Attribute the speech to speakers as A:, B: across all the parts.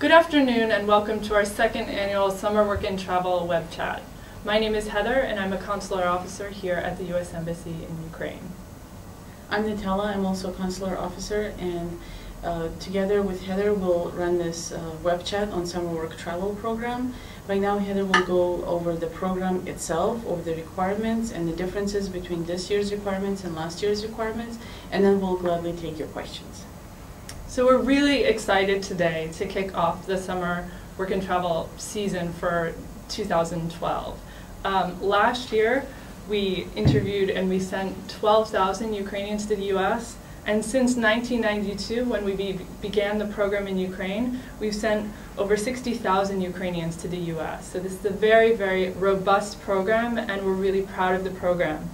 A: Good afternoon and welcome to our second annual Summer Work and Travel web chat. My name is Heather and I'm a consular officer here at the U.S. Embassy in Ukraine.
B: I'm Natala, I'm also a consular officer, and together with Heather we'll run this web chat on Summer Work Travel program. Right now Heather will go over the program itself, over the requirements and the differences between this year's requirements and last year's requirements, and then we'll gladly take your questions.
A: So we're really excited today to kick off the Summer Work and Travel season for 2012. Last year we interviewed and we sent 12,000 Ukrainians to the U.S. and since 1992, when we began the program in Ukraine, we've sent over 60,000 Ukrainians to the U.S. So this is a very, very robust program and we're really proud of the program.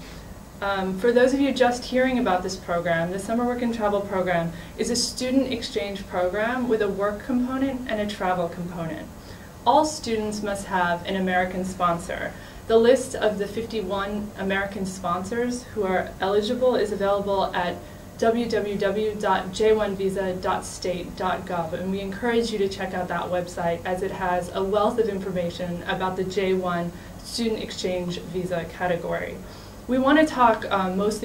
A: For those of you just hearing about this program, the Summer Work and Travel program is a student exchange program with a work component and a travel component. All students must have an American sponsor. The list of the 51 American sponsors who are eligible is available at www.j1visa.state.gov, and we encourage you to check out that website as it has a wealth of information about the J1 student exchange visa category. We want to talk, we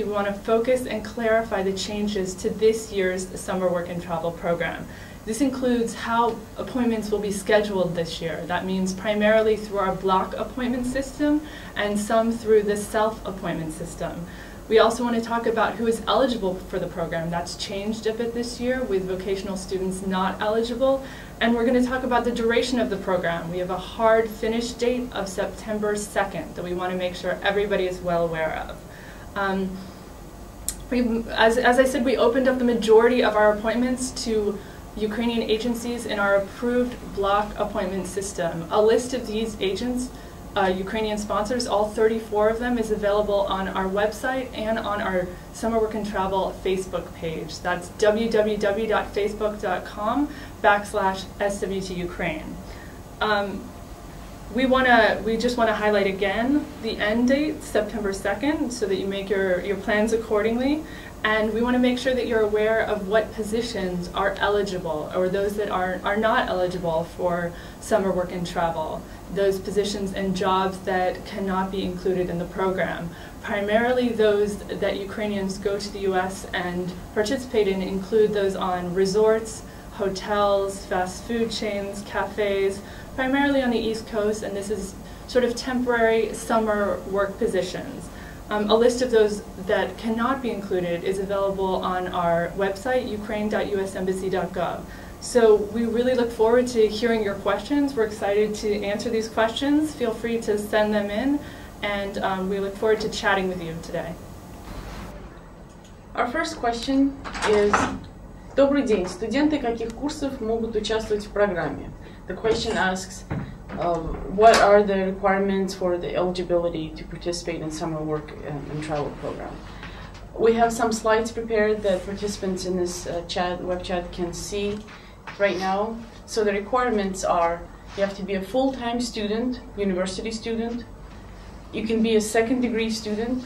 A: want to focus and clarify the changes to this year's Summer Work and Travel program. This includes how appointments will be scheduled this year. That means primarily through our block appointment system and some through the self-appointment system. We also want to talk about who is eligible for the program. That's changed a bit this year with vocational students not eligible. And we're going to talk about the duration of the program. We have a hard finish date of September 2nd that we want to make sure everybody is well aware of. As I said, we opened up the majority of our appointments to Ukrainian agencies in our approved block appointment system. A list of these agents, Ukrainian sponsors, all 34 of them, is available on our website and on our Summer Work and Travel Facebook page. That's www.facebook.com/SWTUkraine. We just want to highlight again the end date, September 2nd, so that you make your plans accordingly. And we want to make sure that you're aware of what positions are eligible, or those that are not eligible for Summer Work and Travel. Those positions and jobs that cannot be included in the program. Primarily those that Ukrainians go to the U.S. and participate in include those on resorts, hotels, fast food chains, cafes, primarily on the East Coast, and this is sort of temporary summer work positions. A list of those that cannot be included is available on our website, ukraine.usembassy.gov. So we really look forward to hearing your questions. We're excited to answer these questions. Feel free to send them in, and we look forward to chatting with you today.
B: Our first question is: Добрый день. Студенты каких курсов могут участвовать в программе? The question asks, what are the requirements for the eligibility to participate in Summer Work and Travel program? We have some slides prepared that participants in this web chat can see right now. So the requirements are: you have to be a full-time student, university student. You can be a second-degree student.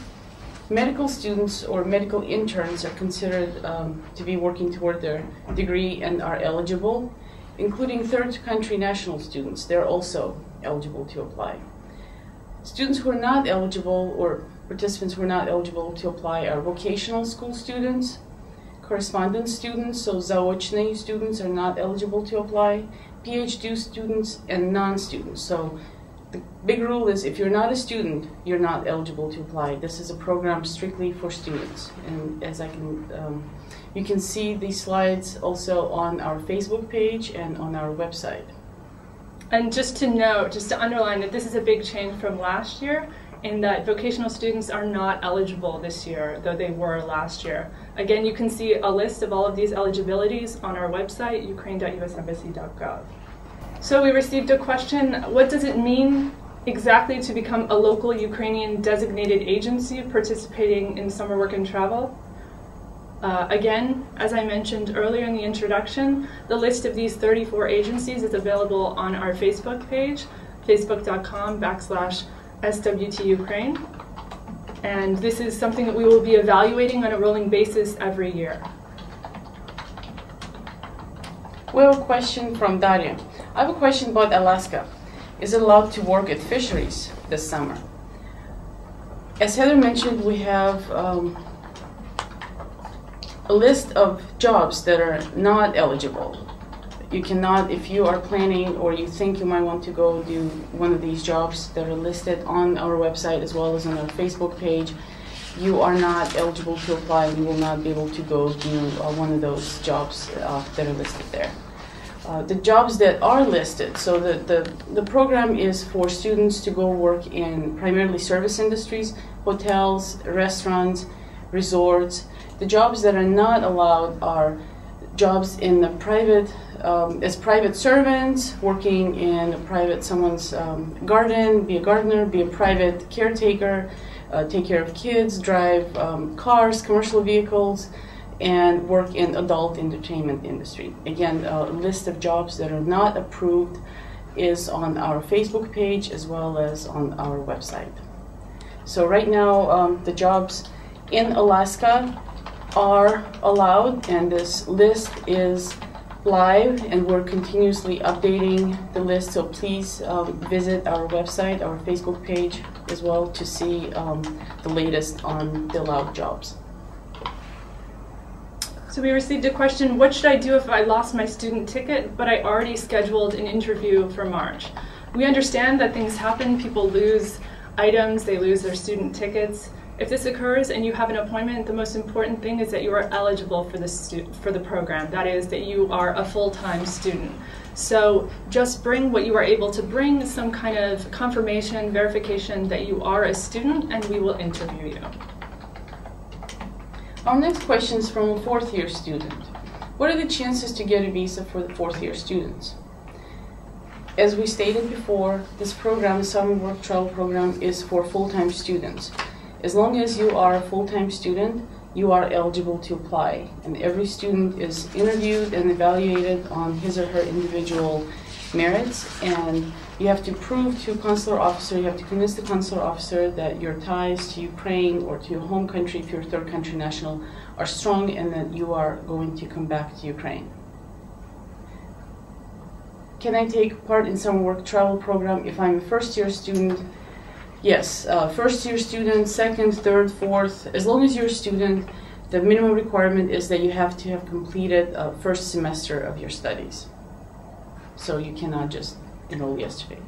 B: Medical students or medical interns are considered to be working toward their degree and are eligible, including third-country national students. They're also eligible to apply. Students who are not eligible, or participants who are not eligible to apply, are vocational school students, correspondence students, so заочные students are not eligible to apply, PhD students, and non-students. So the big rule is if you're not a student, you're not eligible to apply. This is a program strictly for students. And as you can see these slides also on our Facebook page and on our website.
A: And just to note, just to underline that this is a big change from last year, in that vocational students are not eligible this year, though they were last year. Again, you can see a list of all of these eligibilities on our website, ukraine.usembassy.gov. So we received a question: what does it mean exactly to become a local Ukrainian designated agency participating in Summer Work and Travel? Again, as I mentioned earlier in the introduction, the list of these 34 agencies is available on our Facebook page, facebook.com/SWTUkraine. And this is something that we will be evaluating on a rolling basis every year.
B: We have a question from Daria. I have a question about Alaska. Is it allowed to work at fisheries this summer? As Heather mentioned, we have a list of jobs that are not eligible. You cannot, if you are planning or you think you might want to go do one of these jobs that are listed on our website as well as on our Facebook page, you are not eligible to apply. You will not be able to go do one of those jobs that are listed there. The jobs that are listed, so the program is for students to go work in primarily service industries, hotels, restaurants, resorts. The jobs that are not allowed are jobs in the private, as private servants, working in someone's garden, be a gardener, be a private caretaker, take care of kids, drive cars, commercial vehicles, and work in adult entertainment industry. Again, a list of jobs that are not approved is on our Facebook page as well as on our website. So right now, the jobs in Alaska are allowed, and this list is live, and we're continuously updating the list, so please visit our website, our Facebook page as well, to see the latest on the allowed jobs.
A: So we received a question, what should I do if I lost my student ticket, but I already scheduled an interview for March? We understand that things happen, people lose items, they lose their student tickets. If this occurs and you have an appointment, the most important thing is that you are eligible for the program. That is, that you are a full-time student. So just bring what you are able to bring, some kind of confirmation, verification that you are a student, and we will interview you.
B: Our next question is from a fourth-year student. What are the chances to get a visa for the fourth-year students? As we stated before, this program, the Summer Work Travel Program, is for full-time students. As long as you are a full-time student, you are eligible to apply. And every student is interviewed and evaluated on his or her individual merits. And you have to prove to a consular officer, you have to convince the consular officer that your ties to Ukraine or to your home country, if you're a third country national, are strong and that you are going to come back to Ukraine. Can I take part in Summer Work Travel Program if I'm a first-year student? Yes, first-year student, second, third, fourth, as long as you're a student, the minimum requirement is that you have to have completed first semester of your studies. So you cannot just enroll yesterday.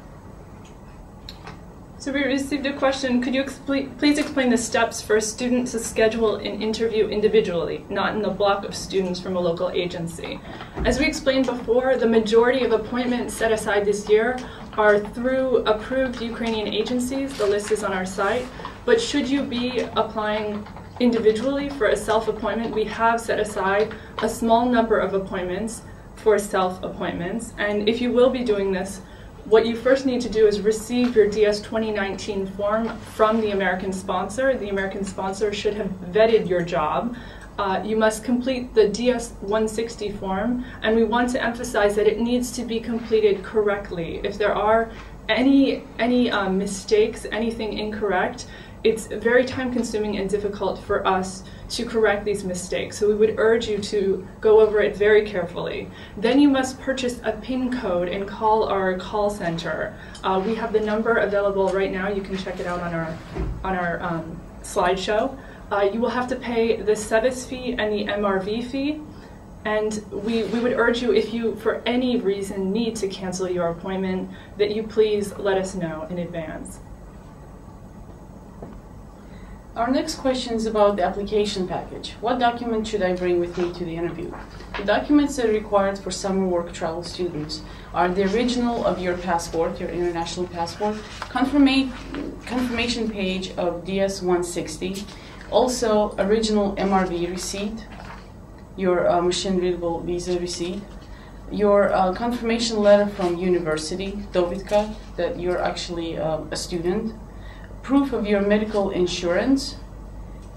A: So we received a question, could you please explain the steps for a student to schedule an interview individually, not in the block of students from a local agency? As we explained before, the majority of appointments set aside this year are through approved Ukrainian agencies. The list is on our site. But should you be applying individually for a self-appointment, we have set aside a small number of appointments for self-appointments. And if you will be doing this, what you first need to do is receive your DS 2019 form from the American sponsor. The American sponsor should have vetted your job. You must complete the DS 160 form, and we want to emphasize that it needs to be completed correctly. If there are any mistakes, anything incorrect, it's very time-consuming and difficult for us to correct these mistakes. So we would urge you to go over it very carefully. Then you must purchase a PIN code and call our call center. We have the number available right now. You can check it out on our slideshow. You will have to pay the SEVIS fee and the MRV fee. And we would urge you, if you, for any reason, need to cancel your appointment, that you please let us know in advance.
B: Our next question is about the application package. What documents should I bring with me to the interview? The documents that are required for summer work travel students are the original of your passport, your international passport, confirmation page of DS 160, also original MRV receipt, your machine-readable visa receipt, your confirmation letter from university, Dovitka, that you're actually a student, proof of your medical insurance,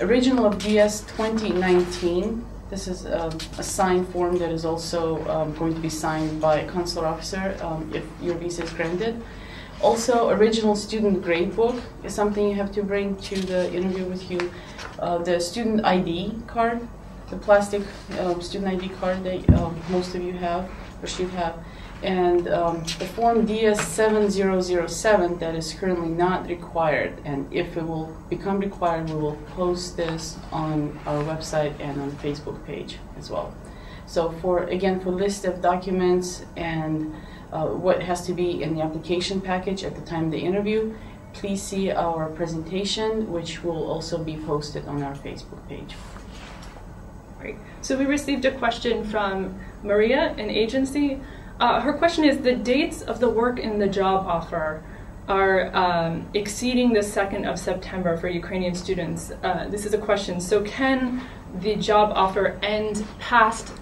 B: original of DS 2019. This is a signed form that is also going to be signed by a consular officer if your visa is granted. Also, original student grade book is something you have to bring to the interview with you. The student ID card, the plastic student ID card that most of you have, or should have. And the form DS7007 that is currently not required, and if it will become required, we will post this on our website and on the Facebook page as well. So for list of documents and what has to be in the application package at the time of the interview, please see our presentation, which will also be posted on our Facebook page.
A: Great. So we received a question from Maria, an agency. Her question is, the dates of the work in the job offer are exceeding the 2nd of September for Ukrainian students. This is a question. So can the job offer end past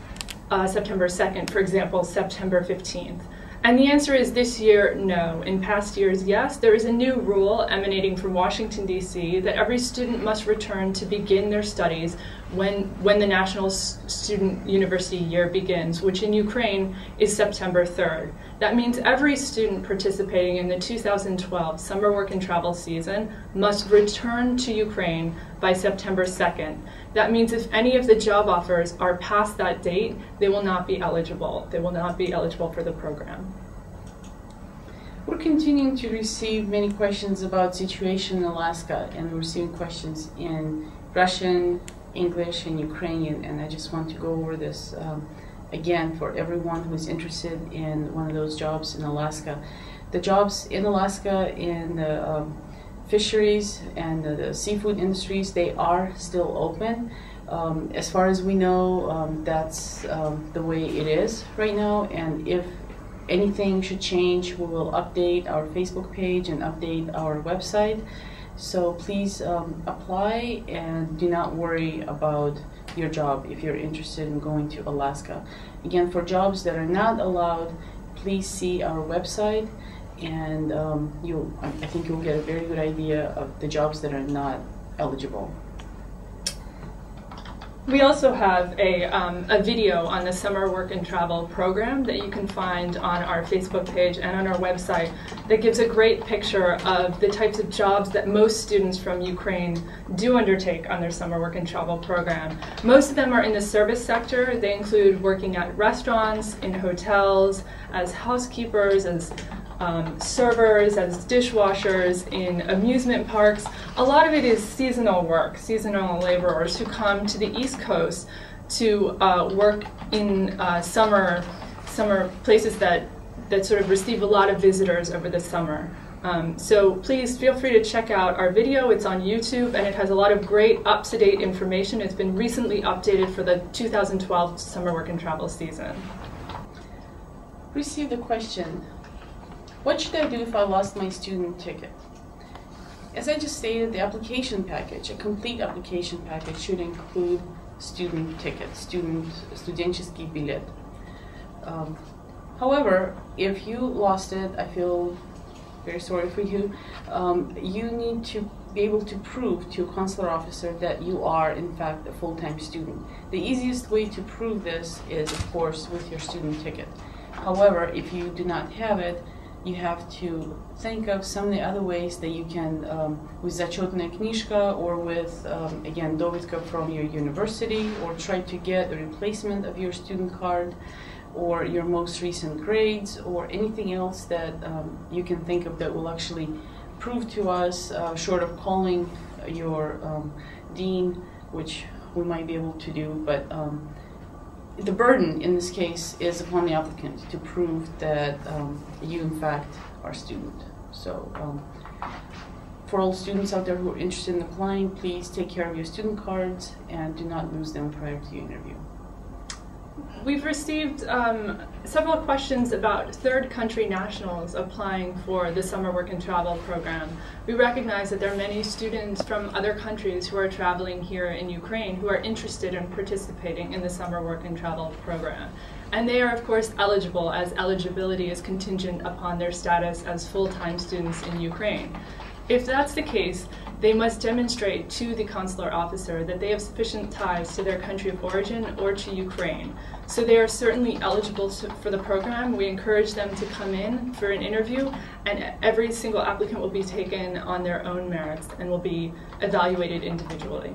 A: September 2nd, for example, September 15th? And the answer is this year, no. In past years, yes. There is a new rule emanating from Washington, D.C. that every student must return to begin their studies when the National Student University year begins, which in Ukraine is September 3rd. That means every student participating in the 2012 summer work and travel season must return to Ukraine by September 2nd. That means if any of the job offers are past that date, they will not be eligible. They will not be eligible for the program.
B: We're continuing to receive many questions about situation in Alaska, and we're receiving questions in Russian, English, and Ukrainian, and I just want to go over this again for everyone who's interested in one of those jobs in Alaska. The jobs in Alaska in the fisheries and the seafood industries, they are still open. As far as we know, that's the way it is right now, and if anything should change, we will update our Facebook page and update our website. So please apply and do not worry about your job if you're interested in going to Alaska. Again, for jobs that are not allowed, please see our website, and I think you'll get a very good idea of the jobs that are not eligible.
A: We also have a video on the summer work and travel program that you can find on our Facebook page and on our website that gives a great picture of the types of jobs that most students from Ukraine do undertake on their summer work and travel program. Most of them are in the service sector. They include working at restaurants, in hotels, as housekeepers, as servers, as dishwashers, in amusement parks. A lot of it is seasonal work, seasonal laborers who come to the East Coast to work in summer places that sort of receive a lot of visitors over the summer. So please feel free to check out our video. It's on YouTube, and it has a lot of great up-to-date information. It's been recently updated for the 2012 summer work and travel season.
B: Received a question. What should I do if I lost my student ticket? As I just stated, the application package, a complete application package, should include student tickets, студенческий билет. However, if you lost it, I feel very sorry for you. You need to be able to prove to a consular officer that you are, in fact, a full-time student. The easiest way to prove this is, of course, with your student ticket. However, if you do not have it, you have to think of some of the other ways that you can, with зачетная книжка, or with, again, довідка from your university, or try to get a replacement of your student card, or your most recent grades, or anything else that you can think of that will actually prove to us, short of calling your dean, which we might be able to do, but the burden in this case is upon the applicant to prove that you in fact are a student. So for all students out there who are interested in applying, please take care of your student cards and do not lose them prior to your interview.
A: We've received several questions about third country nationals applying for the summer work and travel program. We recognize that there are many students from other countries who are traveling here in Ukraine who are interested in participating in the summer work and travel program. And they are, of course, eligible, as eligibility is contingent upon their status as full-time students in Ukraine. If that's the case, they must demonstrate to the consular officer that they have sufficient ties to their country of origin or to Ukraine. So they are certainly eligible for the program. We encourage them to come in for an interview, and every single applicant will be taken on their own merits and will be evaluated individually.